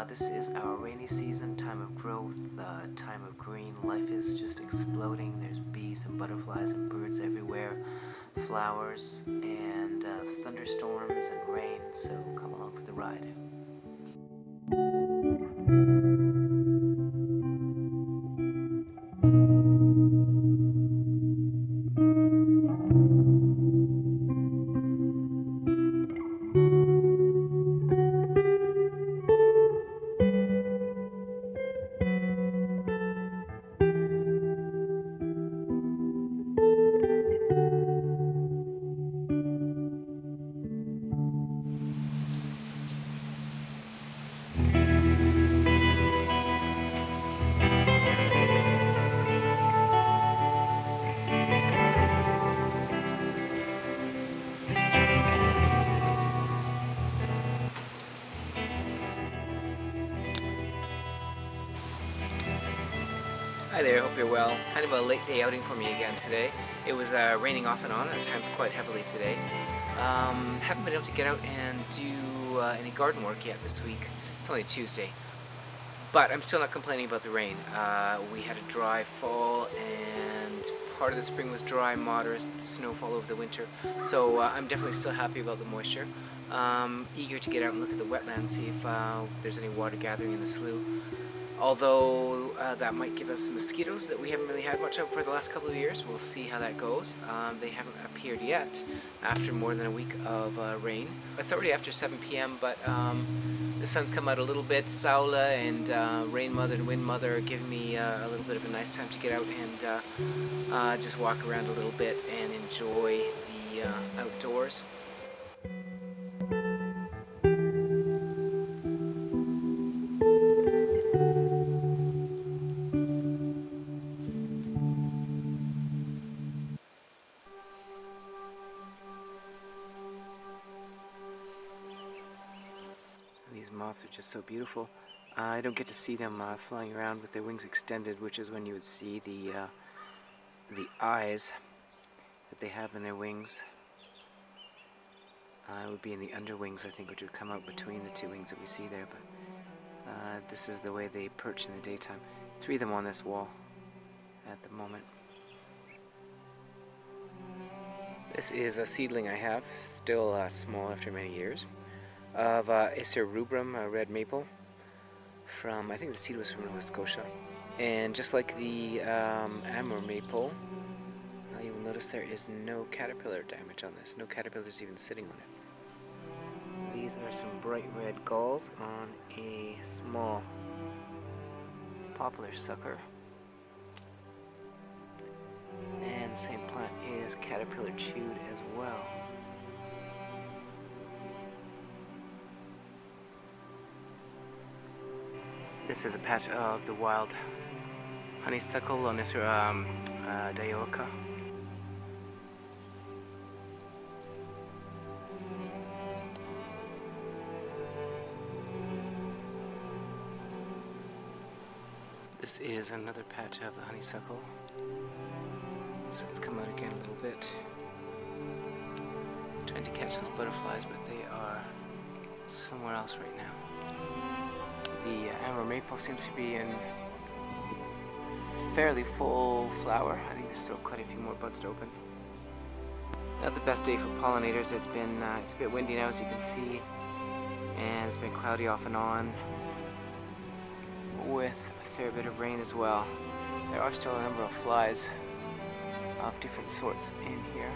This is our rainy season, time of growth, time of green. Life is just exploding. There's bees and butterflies and birds everywhere, flowers and thunderstorms and rain, so come along for the ride. Hi there, hope you're well. Kind of a late day outing for me again today. It was raining off and on, at times quite heavily today. Haven't been able to get out and do any garden work yet this week. It's only Tuesday. But I'm still not complaining about the rain. We had a dry fall and part of the spring was dry, moderate snowfall over the winter. So I'm definitely still happy about the moisture. Eager to get out and look at the wetlands, see if there's any water gathering in the slough. Although that might give us mosquitoes that we haven't really had much of for the last couple of years. We'll see how that goes. They haven't appeared yet after more than a week of rain. It's already after 7 p.m. but the sun's come out a little bit. Saule and Rain Mother and Wind Mother are giving me a little bit of a nice time to get out and just walk around a little bit and enjoy the outdoors. These moths are just so beautiful. I don't get to see them flying around with their wings extended, which is when you would see the eyes that they have in their wings. It would be in the underwings, I think, which would come out between the two wings that we see there. But this is the way they perch in the daytime. 3 of them on this wall at the moment. This is a seedling I have, still small after many years, of Acer rubrum, red maple, from, I think the seed was from Nova Scotia. And just like the amber maple, you will notice there is no caterpillar damage on this, no caterpillars even sitting on it. These are some bright red galls on a small poplar sucker. And the same plant is caterpillar chewed as well. This is a patch of the wild honeysuckle on this dioica. This is another patch of the honeysuckle. The sun's come out again a little bit. I'm trying to catch those butterflies, but they are somewhere else right now. The amber maple seems to be in fairly full flower. I think there's still quite a few more buds to open. Not the best day for pollinators. It's a bit windy now, as you can see, and it's been cloudy off and on with a fair bit of rain as well. There are still a number of flies of different sorts in here.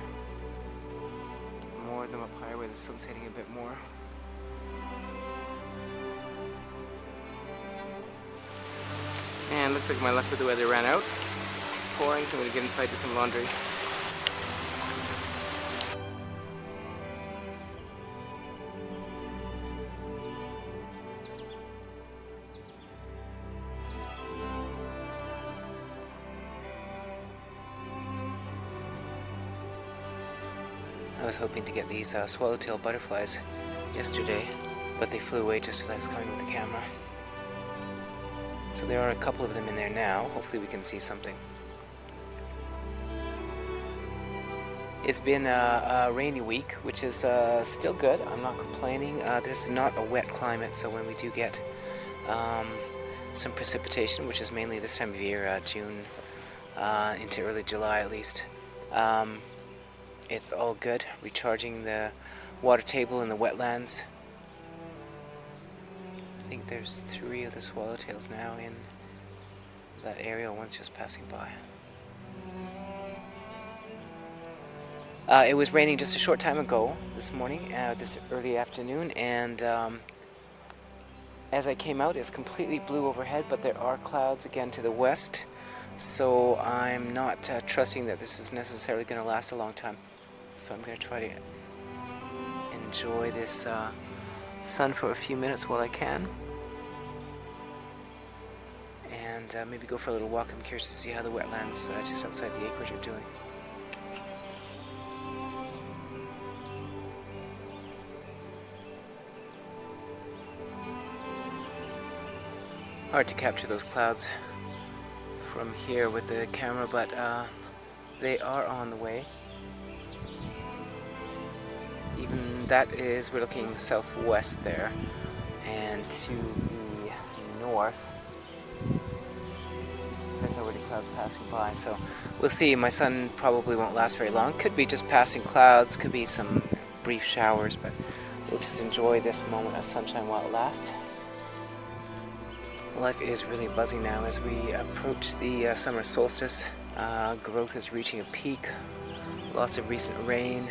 More of them up higher where the sun's hitting a bit more. And looks like my luck with the weather ran out. Pouring, so I'm going to get inside to some laundry. I was hoping to get these swallowtail butterflies yesterday, but they flew away just as I was coming with the camera. So there are a couple of them in there now. Hopefully we can see something. It's been a rainy week, which is still good. I'm not complaining. This is not a wet climate, so when we do get Some precipitation, which is mainly this time of year, June into early July at least. It's all good, recharging the water table in the wetlands. I think there's 3 of the swallowtails now in that area, one's just passing by. It was raining just a short time ago this morning, this early afternoon, and as I came out, it's completely blue overhead, but there are clouds again to the west, so I'm not trusting that this is necessarily going to last a long time. So I'm going to try to enjoy this sun for a few minutes while I can, and maybe go for a little walk. I'm curious to see how the wetlands just outside the acreage are doing. Hard to capture those clouds from here with the camera, but they are on the way. Even that is, we're looking southwest there, and to the north there's already clouds passing by, so we'll see. My sun probably won't last very long. Could be just passing clouds, could be some brief showers, but we'll just enjoy this moment of sunshine while it lasts. Life is really buzzing now as we approach the summer solstice. Growth is reaching a peak, lots of recent rain,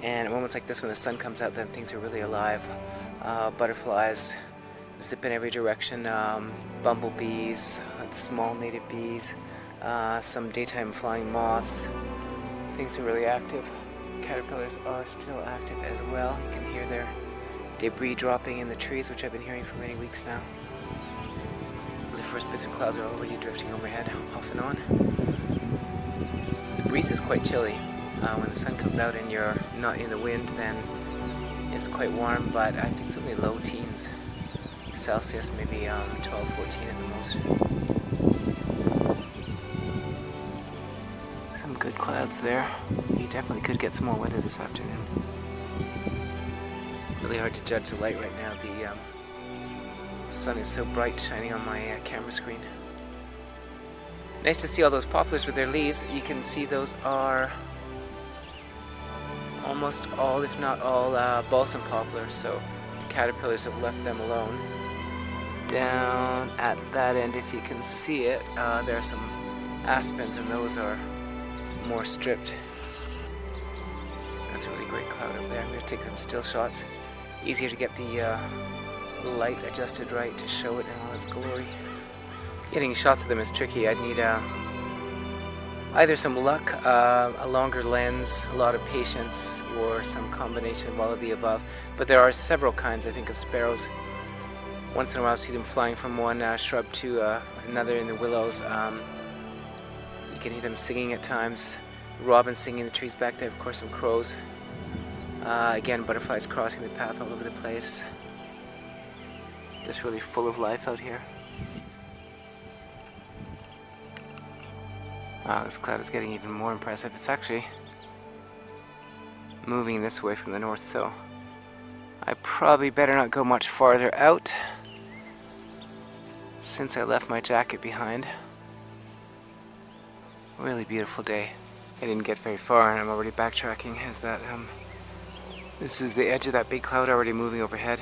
and at moments like this when the sun comes out, then things are really alive. Butterflies zip in every direction, bumblebees, small native bees, some daytime flying moths. Things are really active. Caterpillars are still active as well. You can hear their debris dropping in the trees, which I've been hearing for many weeks now. The first bits of clouds are already drifting overhead, off and on. The breeze is quite chilly. When the sun comes out and you're not in the wind, then it's quite warm, but I think it's only low teens Celsius, maybe 12, 14 at the most. Some good clouds there. You definitely could get some more weather this afternoon. Really hard to judge the light right now. The sun is so bright shining on my camera screen. Nice to see all those poplars with their leaves. You can see those are almost all, if not all, balsam poplars, so caterpillars have left them alone. Down at that end, if you can see it, there are some aspens, and those are more stripped. That's a really great cloud up there. I'm going to take some still shots. Easier to get the light adjusted right to show it in all its glory. Getting shots of them is tricky. I'd need either some luck, a longer lens, a lot of patience, or some combination of all of the above. But there are several kinds, I think, of sparrows. Once in a while I see them flying from one shrub to another in the willows. You can hear them singing at times. Robins singing in the trees back there, of course some crows. Again, butterflies crossing the path all over the place. Just really full of life out here. Wow, this cloud is getting even more impressive. It's actually moving this way from the north, so I probably better not go much farther out since I left my jacket behind. Really beautiful day. I didn't get very far and I'm already backtracking as that this is the edge of that big cloud already moving overhead.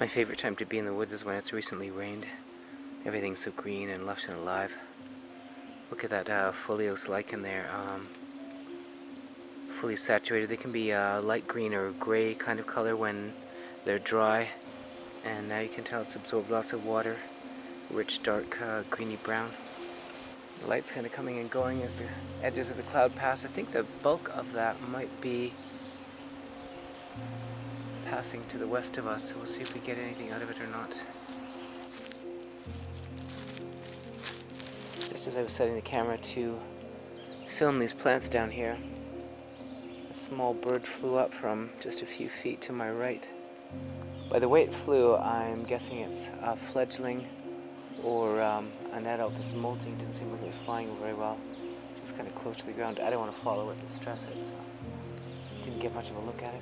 My favorite time to be in the woods is when it's recently rained. Everything's so green and lush and alive. Look at that foliose lichen there. Fully saturated. They can be light green or gray kind of color when they're dry. And now you can tell it's absorbed lots of water. Rich, dark, greeny brown. The light's kind of coming and going as the edges of the cloud pass. I think the bulk of that might be passing to the west of us, so we'll see if we get anything out of it or not. Just as I was setting the camera to film these plants down here, a small bird flew up from just a few feet to my right. By the way it flew, I'm guessing it's a fledgling or an adult that's molting. Didn't seem like it was flying very well. It's kind of close to the ground. I don't want to follow it and stress it, so didn't get much of a look at it.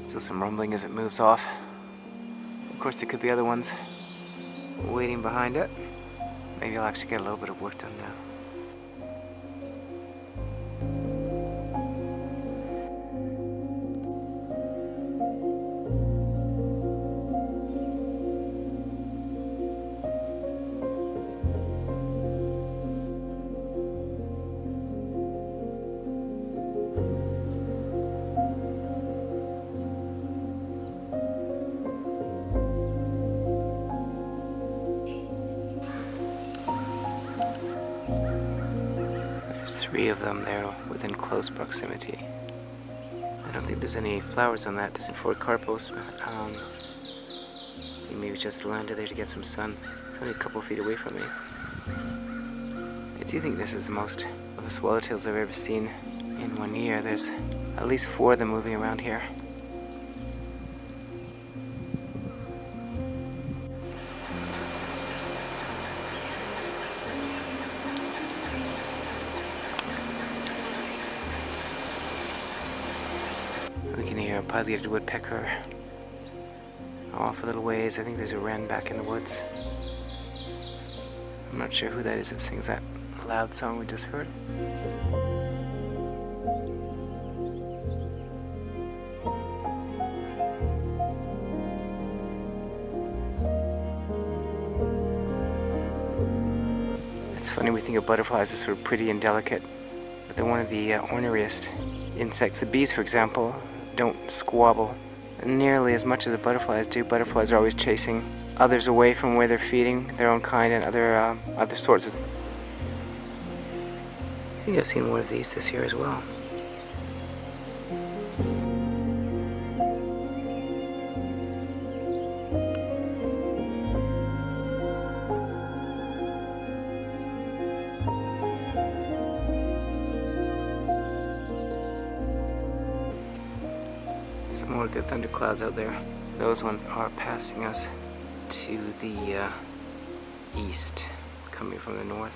Still some rumbling as it moves off. Of course, there could be other ones waiting behind it. Maybe I'll actually get a little bit of work done now. There's 3 of them there within close proximity. I don't think there's any flowers on that. Doesn't forward carpos. Maybe just landed there to get some sun. It's only a couple feet away from me. I do think this is the most of the swallowtails I've ever seen in one year. There's at least 4 of them moving around here. We can hear a pileated woodpecker off a little ways. I think there's a wren back in the woods. I'm not sure who that is that sings that loud song we just heard. It's funny, we think of butterflies as sort of pretty and delicate, but they're one of the orneriest insects. The bees, for example, don't squabble nearly as much as the butterflies do. Butterflies are always chasing others away from where they're feeding their own kind and other sorts of. I think I've seen one of these this year as well. Some more good thunderclouds out there. Those ones are passing us to the east, coming from the north.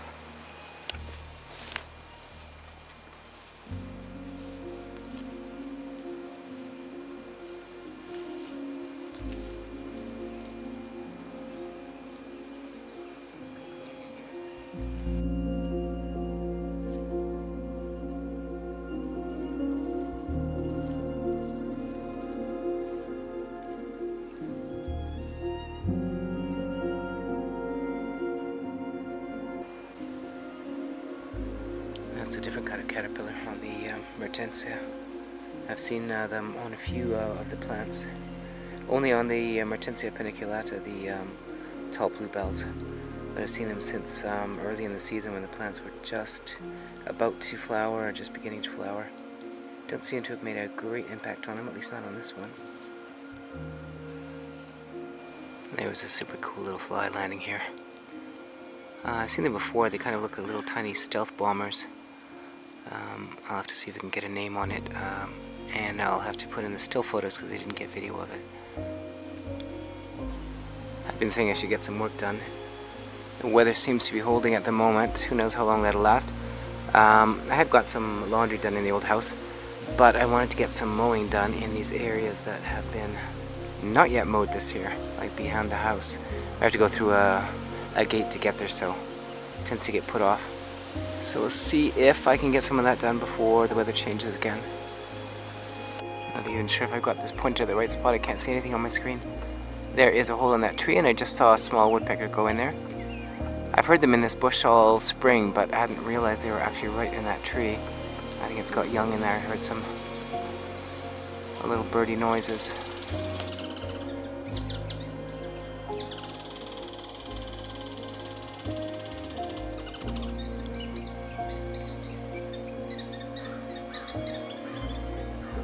That's a different kind of caterpillar on the mertensia. I've seen them on a few of the plants. Only on the mertensia paniculata, the tall bluebells. But I've seen them since early in the season when the plants were just about to flower or just beginning to flower. Don't seem to have made a great impact on them, at least not on this one. There was a super cool little fly landing here. I've seen them before. They kind of look like little tiny stealth bombers. I'll have to see if I can get a name on it, and I'll have to put in the still photos because I didn't get video of it. I've been saying I should get some work done. The weather seems to be holding at the moment. Who knows how long that'll last. I have got some laundry done in the old house, but I wanted to get some mowing done in these areas that have been not yet mowed this year, like behind the house. I have to go through a gate to get there, so it tends to get put off. So we'll see if I can get some of that done before the weather changes again. Not even sure if I've got this pointer at the right spot. I can't see anything on my screen. There is a hole in that tree, and I just saw a small woodpecker go in there. I've heard them in this bush all spring, but I hadn't realized they were actually right in that tree. I think it's got young in there. I heard some little birdie noises.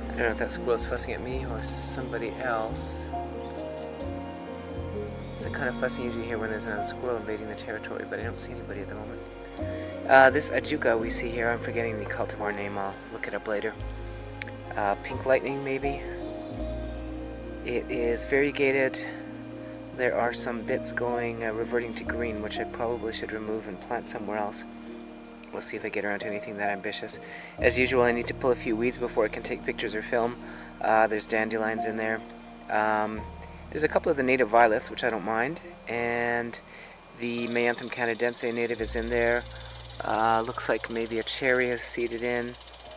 I don't know if that squirrel's fussing at me or somebody else. It's the kind of fussing you usually hear when there's another squirrel invading the territory, but I don't see anybody at the moment. This ajuga we see here, I'm forgetting the cultivar name, I'll look it up later. Pink lightning maybe. It is variegated. There are some bits going, reverting to green, which I probably should remove and plant somewhere else. We'll see if I get around to anything that ambitious. As usual, I need to pull a few weeds before I can take pictures or film. There's dandelions in there. There's a couple of the native violets, which I don't mind, and the Maianthum canadense native is in there. Looks like maybe a cherry is seeded in.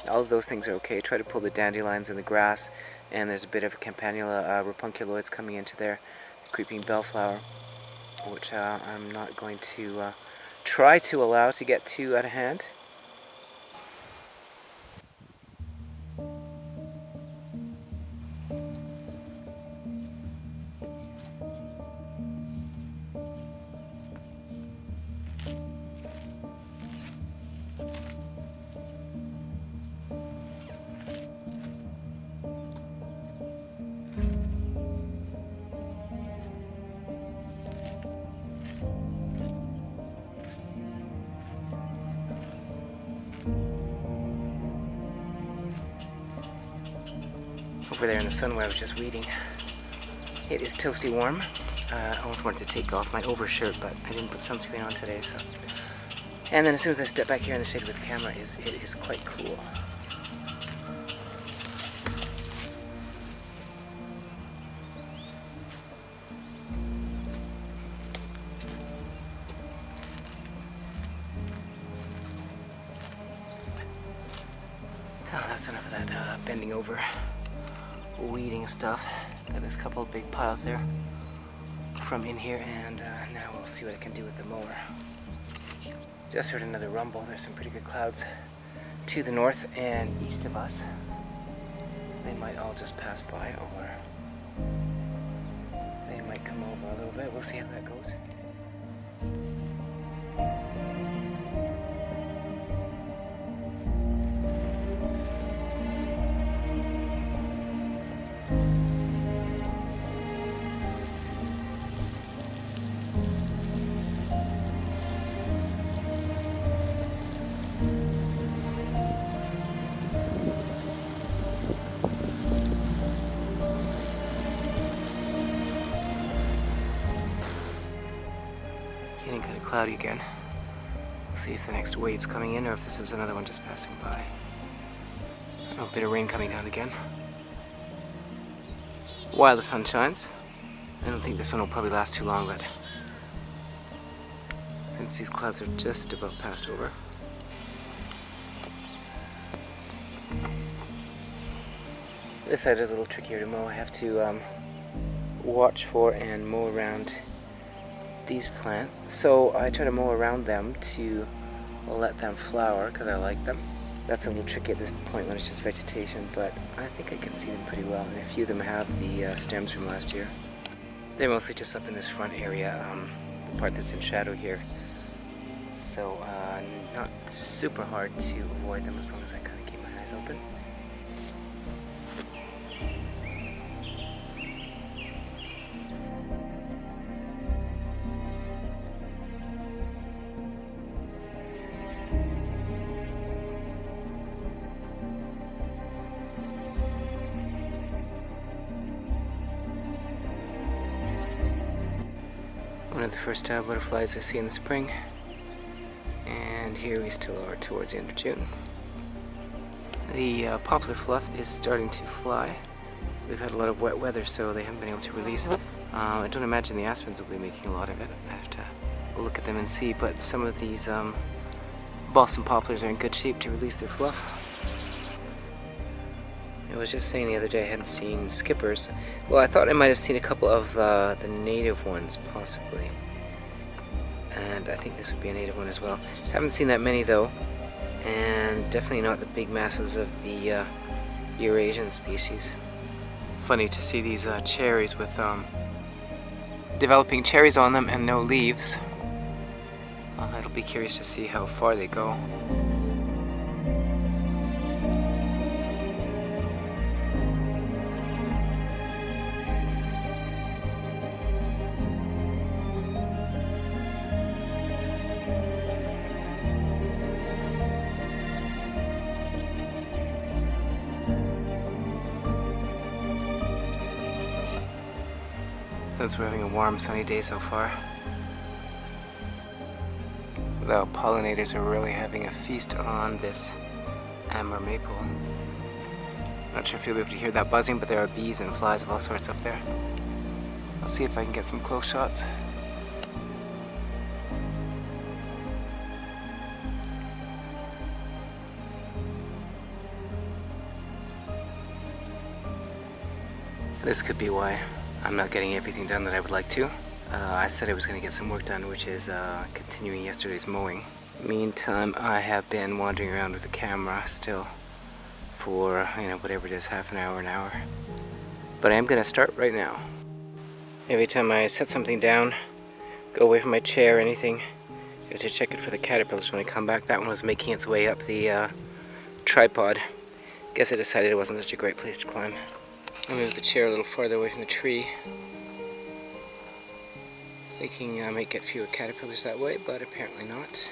All of those things are okay. Try to pull the dandelions in the grass, and there's a bit of campanula rapunculoids coming into there. Creeping bellflower, which I'm not going to try to allow to get too out of hand. Over there in the sun where I was just weeding. It is toasty warm. I almost wanted to take off my overshirt, but I didn't put sunscreen on today, so. And then as soon as I step back here in the shade with the camera, it is quite cool. Oh, that's enough of that bending over, weeding stuff. Got this couple of big piles there from in here, and now we'll see what I can do with the mower. Just heard another rumble. There's some pretty good clouds to the north and east of us. They might all just pass by, or they might come over a little bit. We'll see how that goes. Getting kind of cloudy again. We'll see if the next wave's coming in or if this is another one just passing by. A bit of rain coming down again. While the sun shines. I don't think this one will probably last too long, but since these clouds are just about passed over. This side is a little trickier to mow. I have to watch for and mow around these plants. So I try to mow around them to let them flower because I like them. That's a little tricky at this point when it's just vegetation, but I think I can see them pretty well, and a few of them have the stems from last year. They're mostly just up in this front area, the part that's in shadow here. So not super hard to avoid them as long as I kind of keep my eyes open. One of the first butterflies I see in the spring, and here we still are towards the end of June. The poplar fluff is starting to fly. We've had a lot of wet weather, so they haven't been able to release it. I don't imagine the aspens will be making a lot of it. I have to look at them and see, but some of these balsam poplars are in good shape to release their fluff. I was just saying the other day I hadn't seen skippers. Well, I thought I might have seen a couple of the native ones, possibly. and I think this would be a native one as well. Haven't seen that many though, and definitely not the big masses of the Eurasian species. Funny to see these cherries with developing cherries on them and no leaves. It'll be curious to see how far they go. Since we're having a warm, sunny day so far. The pollinators are really having a feast on this amber maple. Not sure if you'll be able to hear that buzzing, but there are bees and flies of all sorts up there. I'll see if I can get some close shots. This could be why I'm not getting everything done that I would like to. I said I was going to get some work done, which is continuing yesterday's mowing. Meantime, I have been wandering around with the camera still for, whatever it is, half an hour. But I am going to start right now. Every time I set something down, go away from my chair or anything, I have to check it for the caterpillars when I come back. That one was making its way up the tripod. Guess I decided it wasn't such a great place to climb. I'll move the chair a little farther away from the tree. Thinking I might get fewer caterpillars that way, but apparently not.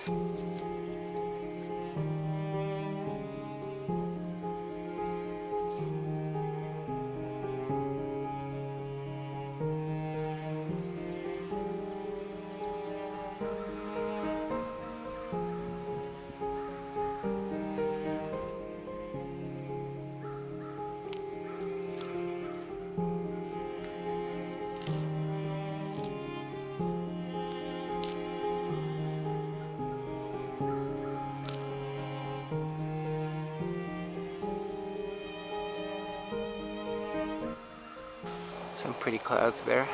Some pretty clouds there.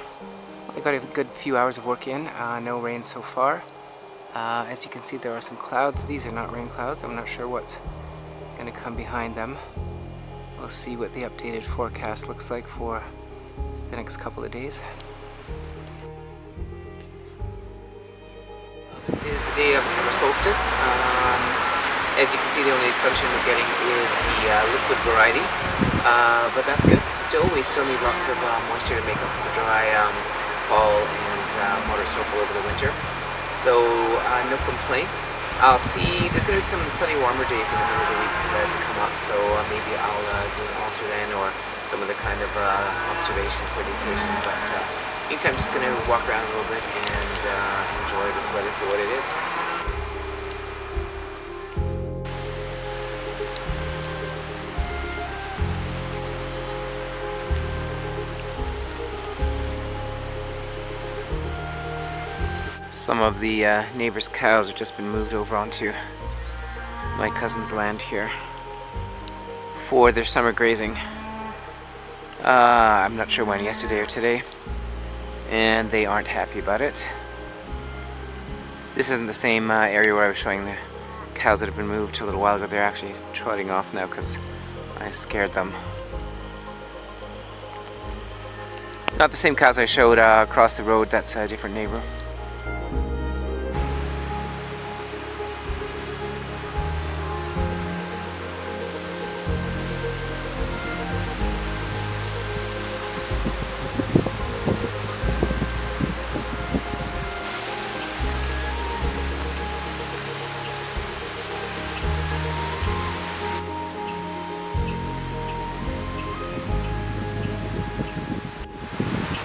I got a good few hours of work in, no rain so far. As you can see, there are some clouds. These are not rain clouds. I'm not sure what's going to come behind them. We'll see what the updated forecast looks like for the next couple of days. This is the day of Summer Solstice. As you can see, the only sunshine we're getting is the liquid variety, but that's good. We still need lots of moisture to make up for the dry fall and moderate snowfall over the winter. So no complaints. I'll see. There's going to be some sunny, warmer days in the middle of the week to come up, so maybe I'll do an alter then, or some of the kind of observations for vacation. But meantime, just going to walk around a little bit and enjoy this weather for what it is. Some of the neighbors' cows have just been moved over onto my cousin's land here for their summer grazing. I'm not sure when, yesterday or today, and they aren't happy about it. This isn't the same area where I was showing the cows that have been moved a little while ago. They're actually trotting off now because I scared them. Not the same cows I showed across the road. That's a different neighbor.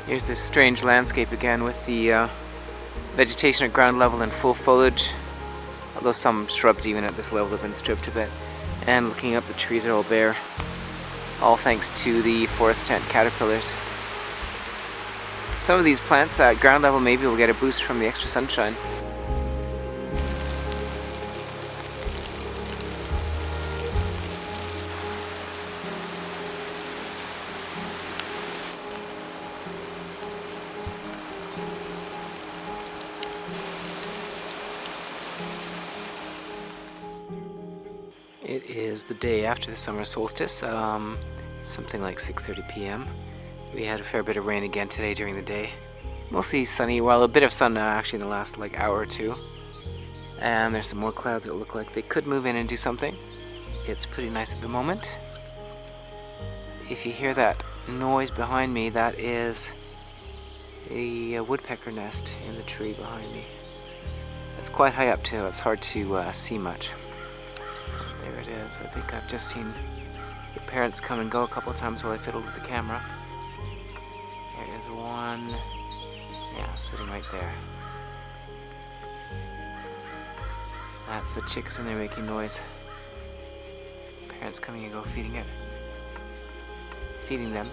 Here's this strange landscape again with the vegetation at ground level and full foliage, although some shrubs even at this level have been stripped a bit. And looking up, the trees are all bare, all thanks to the forest tent caterpillars. Some of these plants at ground level maybe will get a boost from the extra sunshine. is the day after the summer solstice, something like 6:30 p.m. We had a fair bit of rain again today during the day. Mostly sunny, well, a bit of sun actually in the last hour or two. And there's some more clouds that look like they could move in and do something. It's pretty nice at the moment. If you hear that noise behind me, that is a woodpecker nest in the tree behind me. It's quite high up too, it's hard to see much. There it is. I think I've just seen the parents come and go a couple of times while I fiddled with the camera. There is one, yeah, sitting right there. That's the chicks in there making noise. Parents coming and go feeding them.